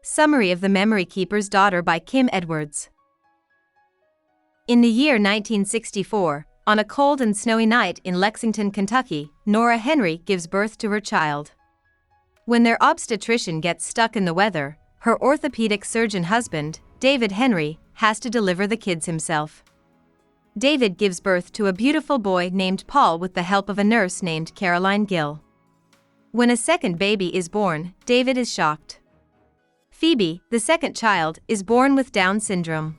Summary of The Memory Keeper's Daughter by Kim Edwards. In the year 1964, on a cold and snowy night in Lexington, Kentucky, Nora Henry gives birth to her child. When their obstetrician gets stuck in the weather, her orthopedic surgeon husband, David Henry, has to deliver the kids himself. David gives birth to a beautiful boy named Paul with the help of a nurse named Caroline Gill. When a second baby is born, David is shocked. Phoebe, the second child, is born with Down syndrome.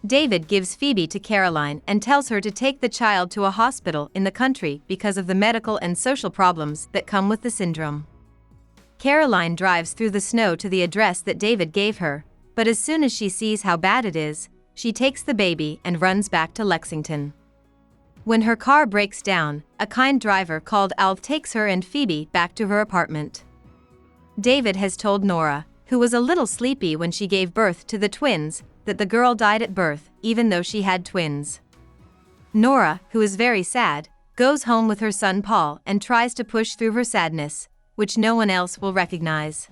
David gives Phoebe to Caroline and tells her to take the child to a hospital in the country because of the medical and social problems that come with the syndrome. Caroline drives through the snow to the address that David gave her, but as soon as she sees how bad it is, she takes the baby and runs back to Lexington. When her car breaks down, a kind driver called Al takes her and Phoebe back to her apartment. David has told Nora, who was a little sleepy when she gave birth to the twins, that the girl died at birth, even though she had twins. Nora, who is very sad, goes home with her son Paul and tries to push through her sadness, which no one else will recognize.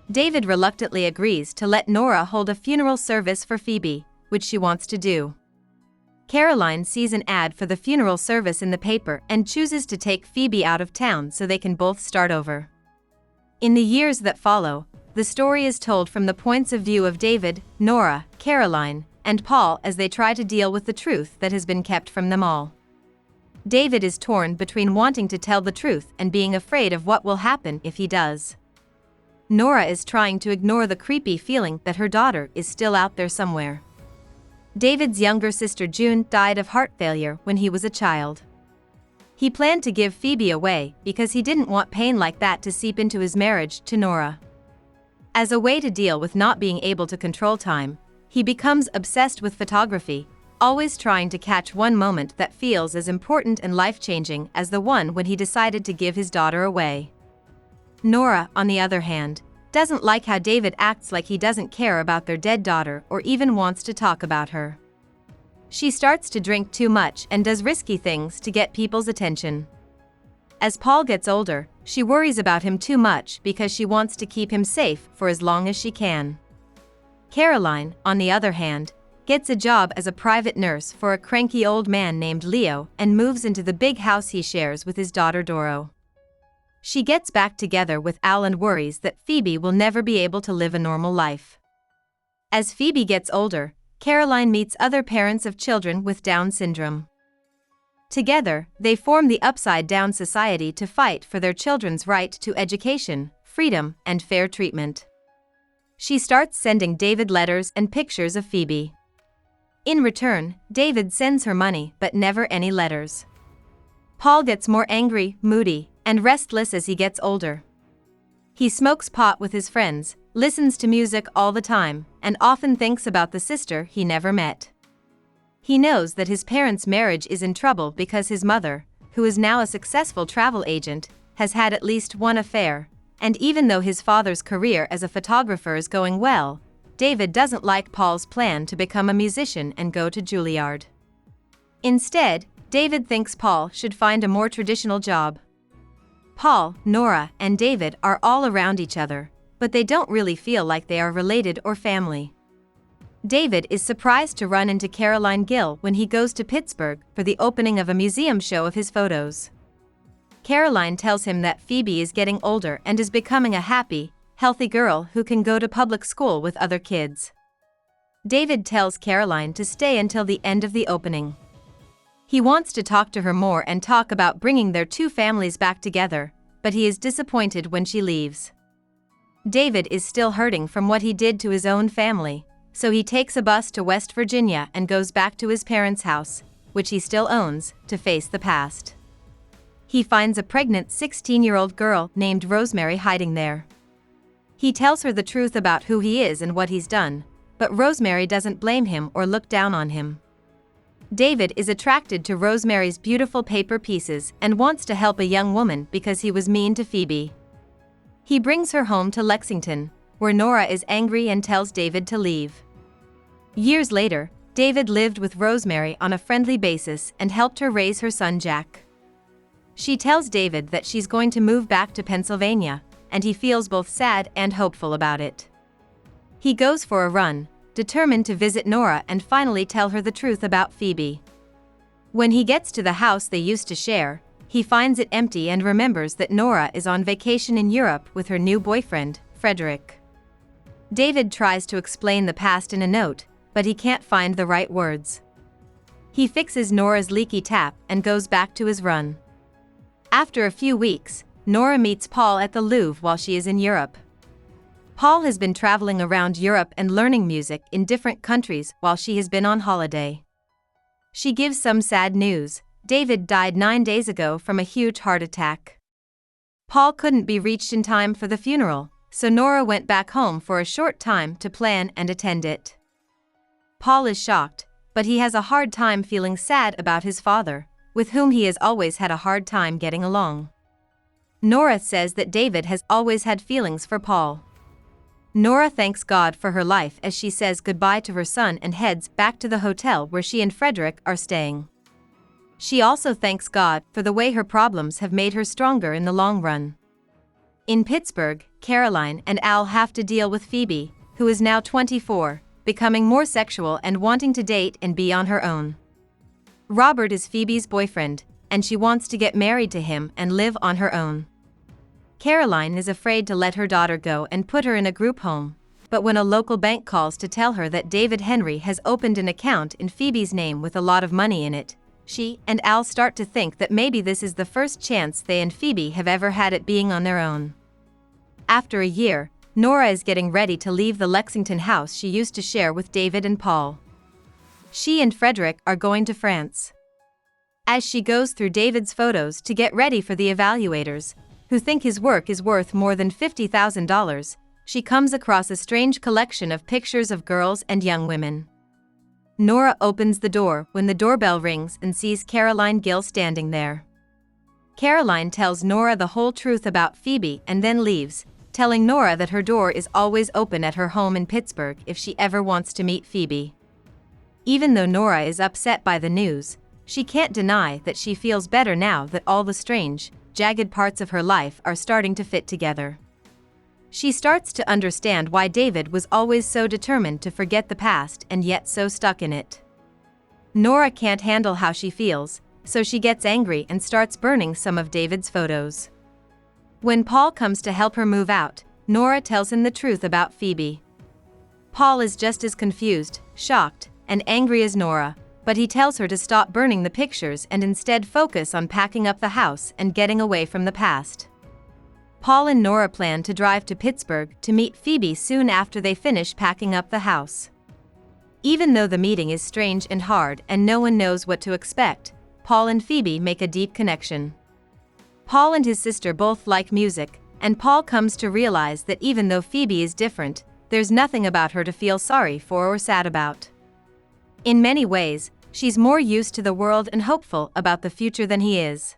David reluctantly agrees to let Nora hold a funeral service for Phoebe, which she wants to do. Caroline sees an ad for the funeral service in the paper and chooses to take Phoebe out of town so they can both start over. In the years that follow, the story is told from the points of view of David, Nora, Caroline, and Paul as they try to deal with the truth that has been kept from them all. David is torn between wanting to tell the truth and being afraid of what will happen if he does. Nora is trying to ignore the creepy feeling that her daughter is still out there somewhere. David's younger sister June died of heart failure when he was a child. He planned to give Phoebe away because he didn't want pain like that to seep into his marriage to Nora. As a way to deal with not being able to control time, he becomes obsessed with photography, always trying to catch one moment that feels as important and life-changing as the one when he decided to give his daughter away. Nora, on the other hand, doesn't like how David acts like he doesn't care about their dead daughter or even wants to talk about her. She starts to drink too much and does risky things to get people's attention. As Paul gets older, she worries about him too much because she wants to keep him safe for as long as she can. Caroline, on the other hand, gets a job as a private nurse for a cranky old man named Leo and moves into the big house he shares with his daughter Doro. She gets back together with Al and worries that Phoebe will never be able to live a normal life. As Phoebe gets older, Caroline meets other parents of children with Down syndrome. Together, they form the Upside Down Society to fight for their children's right to education, freedom, and fair treatment. She starts sending David letters and pictures of Phoebe. In return, David sends her money but never any letters. Paul gets more angry, moody, and restless as he gets older. He smokes pot with his friends, listens to music all the time, and often thinks about the sister he never met. He knows that his parents' marriage is in trouble because his mother, who is now a successful travel agent, has had at least one affair, and even though his father's career as a photographer is going well, David doesn't like Paul's plan to become a musician and go to Juilliard. Instead, David thinks Paul should find a more traditional job. Paul, Nora, and David are all around each other, but they don't really feel like they are related or family. David is surprised to run into Caroline Gill when he goes to Pittsburgh for the opening of a museum show of his photos. Caroline tells him that Phoebe is getting older and is becoming a happy, healthy girl who can go to public school with other kids. David tells Caroline to stay until the end of the opening. He wants to talk to her more and talk about bringing their two families back together, but he is disappointed when she leaves. David is still hurting from what he did to his own family, so he takes a bus to West Virginia and goes back to his parents' house, which he still owns, to face the past. He finds a pregnant 16-year-old girl named Rosemary hiding there. He tells her the truth about who he is and what he's done, but Rosemary doesn't blame him or look down on him. David is attracted to Rosemary's beautiful paper pieces and wants to help a young woman because he was mean to Phoebe. He brings her home to Lexington, where Nora is angry and tells David to leave. Years later, David lived with Rosemary on a friendly basis and helped her raise her son Jack. She tells David that she's going to move back to Pennsylvania, and he feels both sad and hopeful about it. He goes for a run, determined to visit Nora and finally tell her the truth about Phoebe. When he gets to the house they used to share, he finds it empty and remembers that Nora is on vacation in Europe with her new boyfriend, Frederick. David tries to explain the past in a note, but he can't find the right words. He fixes Nora's leaky tap and goes back to his run. After a few weeks, Nora meets Paul at the Louvre while she is in Europe. Paul has been traveling around Europe and learning music in different countries while she has been on holiday. She gives some sad news. David died 9 days ago from a huge heart attack. Paul couldn't be reached in time for the funeral, so Nora went back home for a short time to plan and attend it. Paul is shocked, but he has a hard time feeling sad about his father, with whom he has always had a hard time getting along. Nora says that David has always had feelings for Paul. Nora thanks God for her life as she says goodbye to her son and heads back to the hotel where she and Frederick are staying. She also thanks God for the way her problems have made her stronger in the long run. In Pittsburgh, Caroline and Al have to deal with Phoebe, who is now 24, becoming more sexual and wanting to date and be on her own. Robert is Phoebe's boyfriend, and she wants to get married to him and live on her own. Caroline is afraid to let her daughter go and put her in a group home, but when a local bank calls to tell her that David Henry has opened an account in Phoebe's name with a lot of money in it, she and Al start to think that maybe this is the first chance they and Phoebe have ever had at being on their own. After a year, Nora is getting ready to leave the Lexington house she used to share with David and Paul. She and Frederick are going to France. As she goes through David's photos to get ready for the evaluators, who think his work is worth more than $50,000, she comes across a strange collection of pictures of girls and young women. Nora opens the door when the doorbell rings and sees Caroline Gill standing there. Caroline tells Nora the whole truth about Phoebe and then leaves, telling Nora that her door is always open at her home in Pittsburgh if she ever wants to meet Phoebe. Even though Nora is upset by the news, she can't deny that she feels better now that all the strange, jagged parts of her life are starting to fit together. She starts to understand why David was always so determined to forget the past and yet so stuck in it. Nora can't handle how she feels, so she gets angry and starts burning some of David's photos. When Paul comes to help her move out, Nora tells him the truth about Phoebe. Paul is just as confused, shocked, and angry as Nora, but he tells her to stop burning the pictures and instead focus on packing up the house and getting away from the past. Paul and Nora plan to drive to Pittsburgh to meet Phoebe soon after they finish packing up the house. Even though the meeting is strange and hard and no one knows what to expect, Paul and Phoebe make a deep connection. Paul and his sister both like music, and Paul comes to realize that even though Phoebe is different, there's nothing about her to feel sorry for or sad about. In many ways, she's more used to the world and hopeful about the future than he is.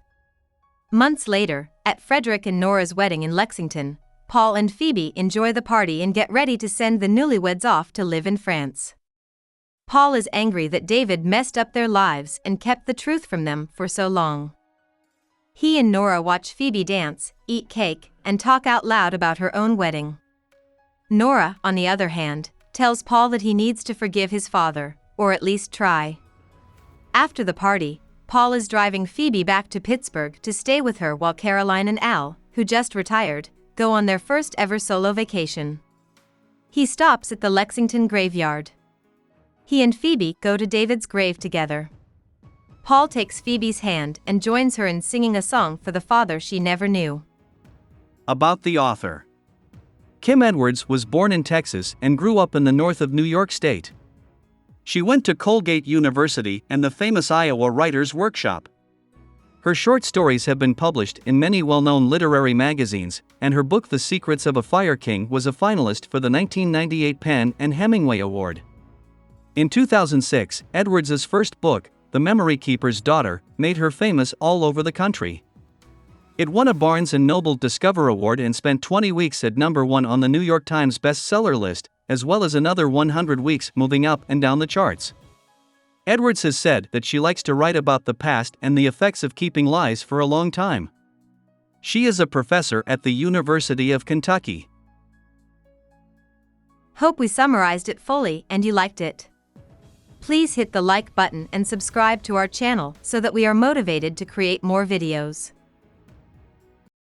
Months later, at Frederick and Nora's wedding in Lexington, Paul and Phoebe enjoy the party and get ready to send the newlyweds off to live in France. Paul is angry that David messed up their lives and kept the truth from them for so long. He and Nora watch Phoebe dance, eat cake, and talk out loud about her own wedding. Nora, on the other hand, tells Paul that he needs to forgive his father, or at least try. After the party, Paul is driving Phoebe back to Pittsburgh to stay with her while Caroline and Al, who just retired, go on their first ever solo vacation. He stops at the Lexington graveyard. He and Phoebe go to David's grave together. Paul takes Phoebe's hand and joins her in singing a song for the father she never knew. About the author. Kim Edwards was born in Texas and grew up in the north of New York State. She went to Colgate University and the famous Iowa Writers' Workshop. Her short stories have been published in many well-known literary magazines, and her book The Secrets of a Fire King was a finalist for the 1998 PEN and Hemingway Award. In 2006, Edwards' first book, The Memory Keeper's Daughter, made her famous all over the country. It won a Barnes & Noble Discover Award and spent 20 weeks at number 1 on the New York Times bestseller list, as well as another 100 weeks moving up and down the charts. Edwards has said that she likes to write about the past and the effects of keeping lies for a long time. She is a professor at the University of Kentucky. Hope we summarized it fully and you liked it. Please hit the like button and subscribe to our channel so that we are motivated to create more videos.